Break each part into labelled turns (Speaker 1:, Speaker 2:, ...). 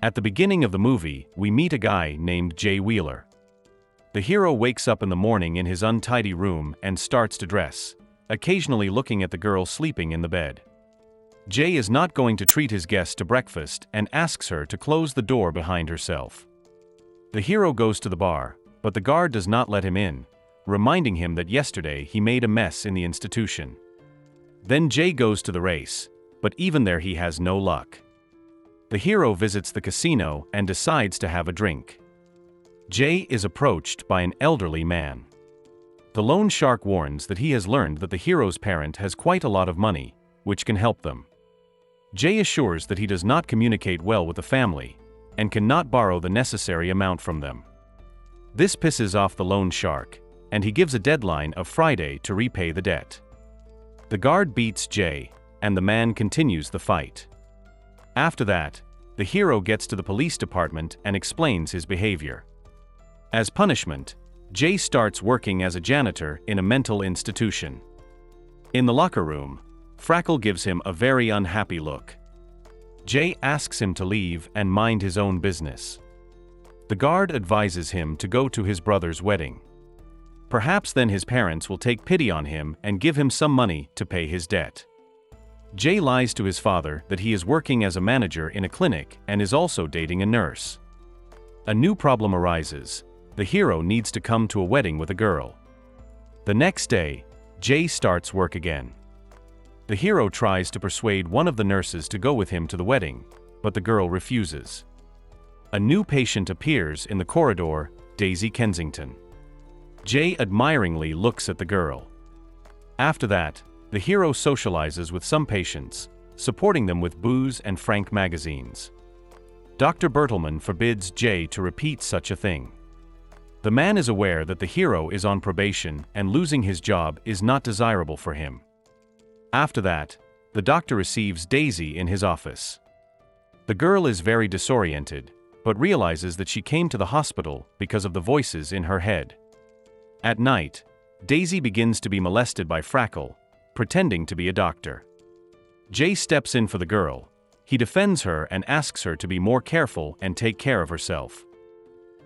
Speaker 1: At the beginning of the movie, we meet a guy named Jay Wheeler. The hero wakes up in the morning in his untidy room and starts to dress, occasionally looking at the girl sleeping in the bed. Jay is not going to treat his guest to breakfast and asks her to close the door behind herself. The hero goes to the bar, but the guard does not let him in, reminding him that yesterday he made a mess in the institution. Then Jay goes to the race, but even there he has no luck. The hero visits the casino and decides to have a drink. Jay is approached by an elderly man. The loan shark warns that he has learned that the hero's parent has quite a lot of money, which can help them. Jay assures that he does not communicate well with the family, and cannot borrow the necessary amount from them. This pisses off the loan shark, and he gives a deadline of Friday to repay the debt. The guard beats Jay, and the man continues the fight. After that, the hero gets to the police department and explains his behavior. As punishment, Jay starts working as a janitor in a mental institution. In the locker room, Frackle gives him a very unhappy look. Jay asks him to leave and mind his own business. The guard advises him to go to his brother's wedding. Perhaps then his parents will take pity on him and give him some money to pay his debt. Jay lies to his father that he is working as a manager in a clinic and is also dating a nurse. A new problem arises. The hero needs to come to a wedding with a girl. The next day, Jay starts work again. The hero tries to persuade one of the nurses to go with him to the wedding, but the girl refuses. A new patient appears in the corridor, Daisy Kensington. Jay admiringly looks at the girl. After that, the hero socializes with some patients, supporting them with booze and Frank magazines. Dr. Bertelmann forbids Jay to repeat such a thing. The man is aware that the hero is on probation and losing his job is not desirable for him. After that, the doctor receives Daisy in his office. The girl is very disoriented, but realizes that she came to the hospital because of the voices in her head. At night, Daisy begins to be molested by Frackle, pretending to be a doctor. Jay steps in for the girl. He defends her and asks her to be more careful and take care of herself.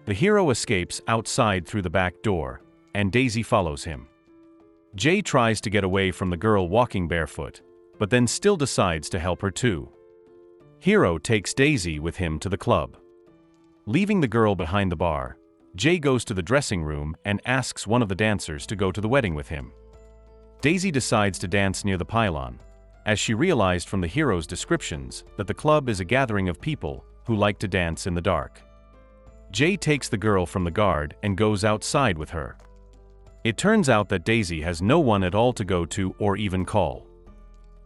Speaker 1: The hero escapes outside through the back door, and Daisy follows him. Jay tries to get away from the girl walking barefoot, but then still decides to help her too. Hero takes Daisy with him to the club. Leaving the girl behind the bar, Jay goes to the dressing room and asks one of the dancers to go to the wedding with him. Daisy decides to dance near the pylon, as she realized from the hero's descriptions that the club is a gathering of people who like to dance in the dark. Jay takes the girl from the guard and goes outside with her. It turns out that Daisy has no one at all to go to or even call.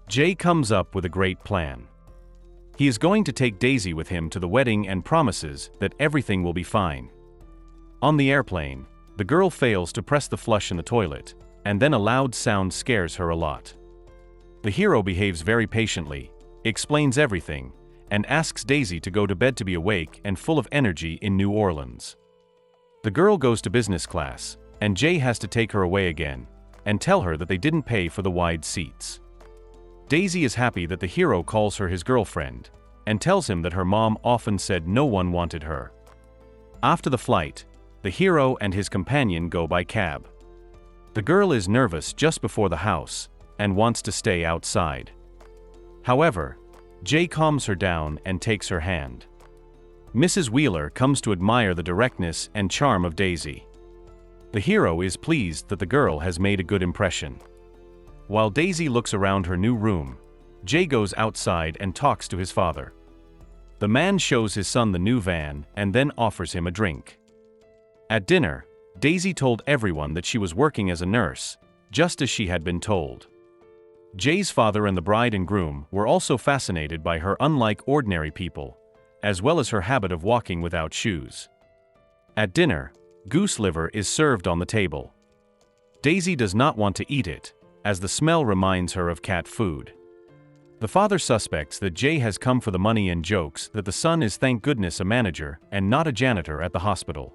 Speaker 1: Jay comes up with a great plan. He is going to take Daisy with him to the wedding and promises that everything will be fine. On the airplane, the girl fails to press the flush in the toilet, and then a loud sound scares her a lot. The hero behaves very patiently, explains everything, and asks Daisy to go to bed to be awake and full of energy in New Orleans. The girl goes to business class, and Jay has to take her away again, and tell her that they didn't pay for the wide seats. Daisy is happy that the hero calls her his girlfriend, and tells him that her mom often said no one wanted her. After the flight, the hero and his companion go by cab. The girl is nervous just before the house, and wants to stay outside. However, Jay calms her down and takes her hand. Mrs. Wheeler comes to admire the directness and charm of Daisy. The hero is pleased that the girl has made a good impression. While Daisy looks around her new room, Jay goes outside and talks to his father. The man shows his son the new van and then offers him a drink. At dinner, Daisy told everyone that she was working as a nurse, just as she had been told. Jay's father and the bride and groom were also fascinated by her unlike ordinary people, as well as her habit of walking without shoes. At dinner, goose liver is served on the table. Daisy does not want to eat it, as the smell reminds her of cat food. The father suspects that Jay has come for the money and jokes that the son is thank goodness a manager and not a janitor at the hospital.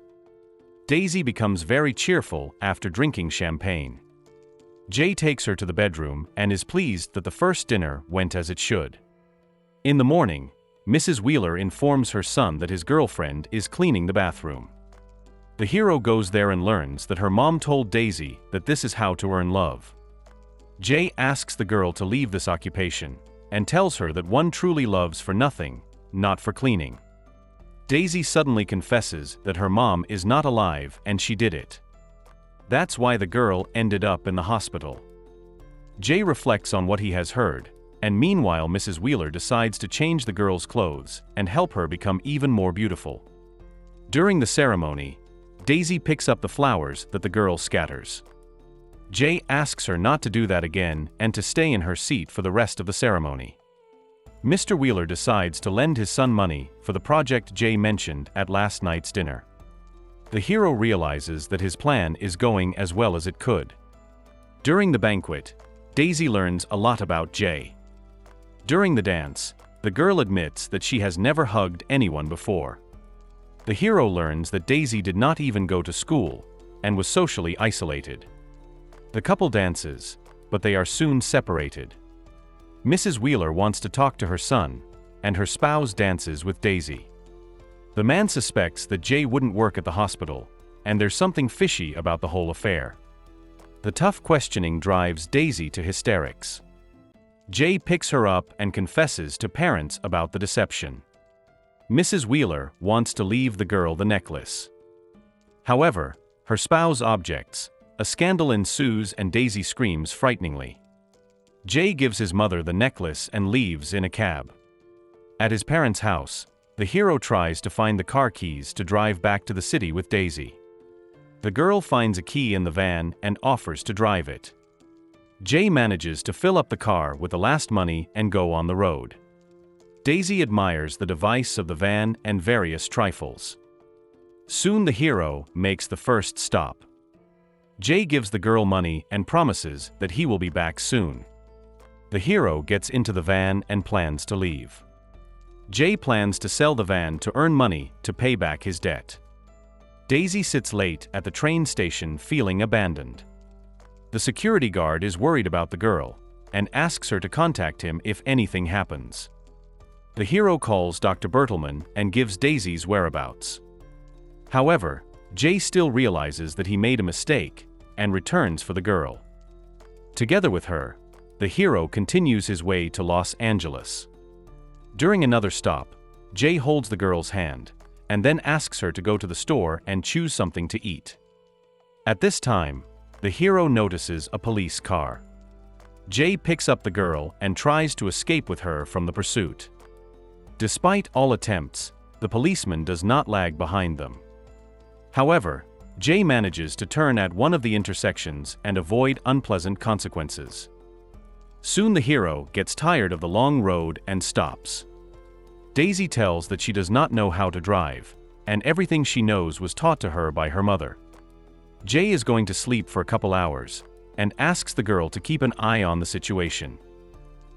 Speaker 1: Daisy becomes very cheerful after drinking champagne. Jay takes her to the bedroom and is pleased that the first dinner went as it should. In the morning, Mrs. Wheeler informs her son that his girlfriend is cleaning the bathroom. The hero goes there and learns that her mom told Daisy that this is how to earn love. Jay asks the girl to leave this occupation, and tells her that one truly loves for nothing, not for cleaning. Daisy suddenly confesses that her mom is not alive and she did it. That's why the girl ended up in the hospital. Jay reflects on what he has heard, and meanwhile Mrs. Wheeler decides to change the girl's clothes and help her become even more beautiful. During the ceremony, Daisy picks up the flowers that the girl scatters. Jay asks her not to do that again and to stay in her seat for the rest of the ceremony. Mr. Wheeler decides to lend his son money for the project Jay mentioned at last night's dinner. The hero realizes that his plan is going as well as it could. During the banquet, Daisy learns a lot about Jay. During the dance, the girl admits that she has never hugged anyone before. The hero learns that Daisy did not even go to school and was socially isolated. The couple dances, but they are soon separated. Mrs. Wheeler wants to talk to her son, and her spouse dances with Daisy. The man suspects that Jay wouldn't work at the hospital, and there's something fishy about the whole affair. The tough questioning drives Daisy to hysterics. Jay picks her up and confesses to parents about the deception. Mrs. Wheeler wants to leave the girl the necklace. However, her spouse objects, a scandal ensues and Daisy screams frighteningly. Jay gives his mother the necklace and leaves in a cab. At his parents' house, the hero tries to find the car keys to drive back to the city with Daisy. The girl finds a key in the van and offers to drive it. Jay manages to fill up the car with the last money and go on the road. Daisy admires the device of the van and various trifles. Soon the hero makes the first stop. Jay gives the girl money and promises that he will be back soon. The hero gets into the van and plans to leave. Jay plans to sell the van to earn money to pay back his debt. Daisy sits late at the train station feeling abandoned. The security guard is worried about the girl and asks her to contact him if anything happens. The hero calls Dr. Bertelman and gives Daisy's whereabouts. However, Jay still realizes that he made a mistake and returns for the girl. Together with her, the hero continues his way to Los Angeles. During another stop, Jay holds the girl's hand and then asks her to go to the store and choose something to eat. At this time, the hero notices a police car. Jay picks up the girl and tries to escape with her from the pursuit. Despite all attempts, the policeman does not lag behind them. However, Jay manages to turn at one of the intersections and avoid unpleasant consequences. Soon the hero gets tired of the long road and stops. Daisy tells that she does not know how to drive, and everything she knows was taught to her by her mother. Jay is going to sleep for a couple hours, and asks the girl to keep an eye on the situation.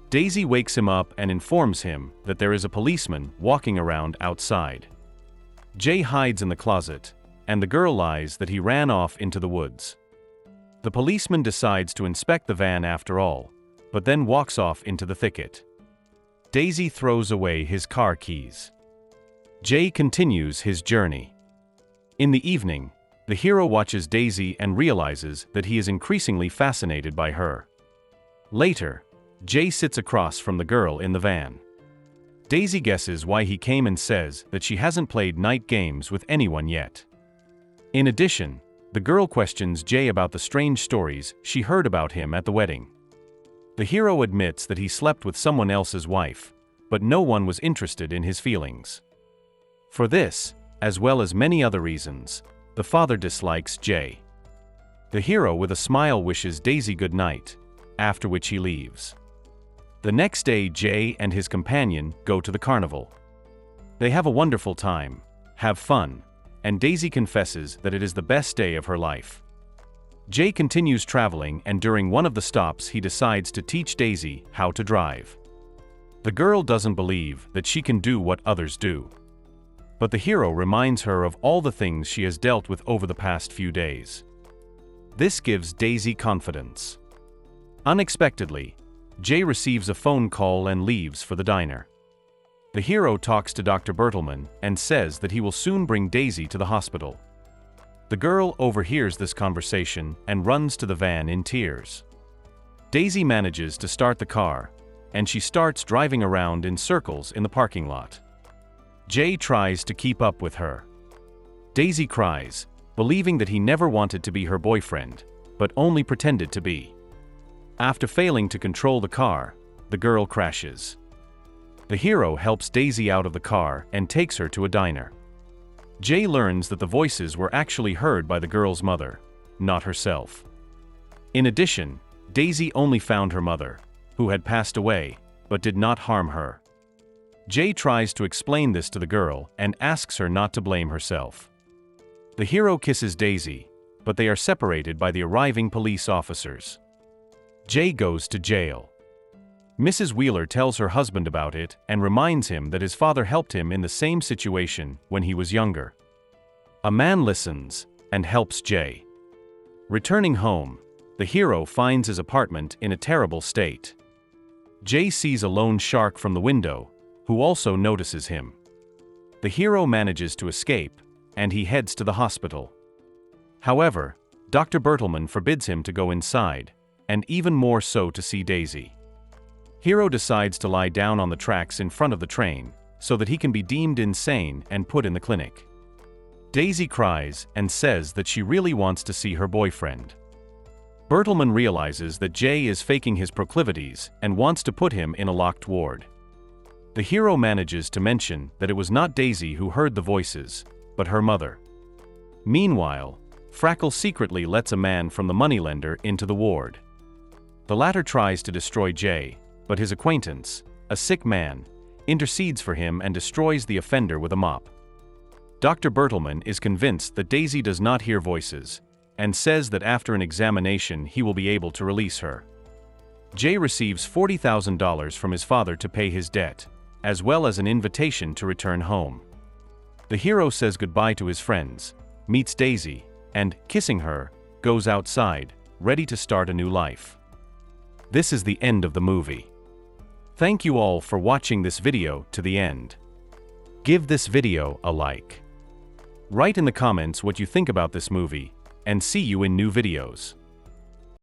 Speaker 1: Daisy wakes him up and informs him that there is a policeman walking around outside. Jay hides in the closet, and the girl lies that he ran off into the woods. The policeman decides to inspect the van after all, but then walks off into the thicket. Daisy throws away his car keys. Jay continues his journey. In the evening, the hero watches Daisy and realizes that he is increasingly fascinated by her. Later, Jay sits across from the girl in the van. Daisy guesses why he came and says that she hasn't played night games with anyone yet. In addition, the girl questions Jay about the strange stories she heard about him at the wedding. The hero admits that he slept with someone else's wife, but no one was interested in his feelings. For this, as well as many other reasons, the father dislikes Jay. The hero with a smile wishes Daisy good night, after which he leaves. The next day Jay and his companion go to the carnival. They have a wonderful time, have fun, and Daisy confesses that it is the best day of her life. Jay continues traveling and during one of the stops he decides to teach Daisy how to drive. The girl doesn't believe that she can do what others do. But the hero reminds her of all the things she has dealt with over the past few days. This gives Daisy confidence. Unexpectedly, Jay receives a phone call and leaves for the diner. The hero talks to Dr. Bertelsmann and says that he will soon bring Daisy to the hospital. The girl overhears this conversation and runs to the van in tears. Daisy manages to start the car, and she starts driving around in circles in the parking lot. Jay tries to keep up with her. Daisy cries, believing that he never wanted to be her boyfriend, but only pretended to be. After failing to control the car, the girl crashes. The hero helps Daisy out of the car and takes her to a diner. Jay learns that the voices were actually heard by the girl's mother, not herself. In addition, Daisy only found her mother, who had passed away, but did not harm her. Jay tries to explain this to the girl and asks her not to blame herself. The hero kisses Daisy, but they are separated by the arriving police officers. Jay goes to jail. Mrs. Wheeler tells her husband about it and reminds him that his father helped him in the same situation when he was younger. A man listens and helps Jay. Returning home, the hero finds his apartment in a terrible state. Jay sees a lone shark from the window, who also notices him. The hero manages to escape, and he heads to the hospital. However, Dr. Bertelsmann forbids him to go inside, and even more so to see Daisy. Hero decides to lie down on the tracks in front of the train, so that he can be deemed insane and put in the clinic. Daisy cries and says that she really wants to see her boyfriend. Bertelsmann realizes that Jay is faking his proclivities and wants to put him in a locked ward. The hero manages to mention that it was not Daisy who heard the voices, but her mother. Meanwhile, Frackle secretly lets a man from the moneylender into the ward. The latter tries to destroy Jay, but his acquaintance, a sick man, intercedes for him and destroys the offender with a mop. Dr. Bertelsmann is convinced that Daisy does not hear voices, and says that after an examination he will be able to release her. Jay receives $40,000 from his father to pay his debt, as well as an invitation to return home. The hero says goodbye to his friends, meets Daisy, and, kissing her, goes outside, ready to start a new life. This is the end of the movie. Thank you all for watching this video to the end. Give this video a like. Write in the comments what you think about this movie, and see you in new videos.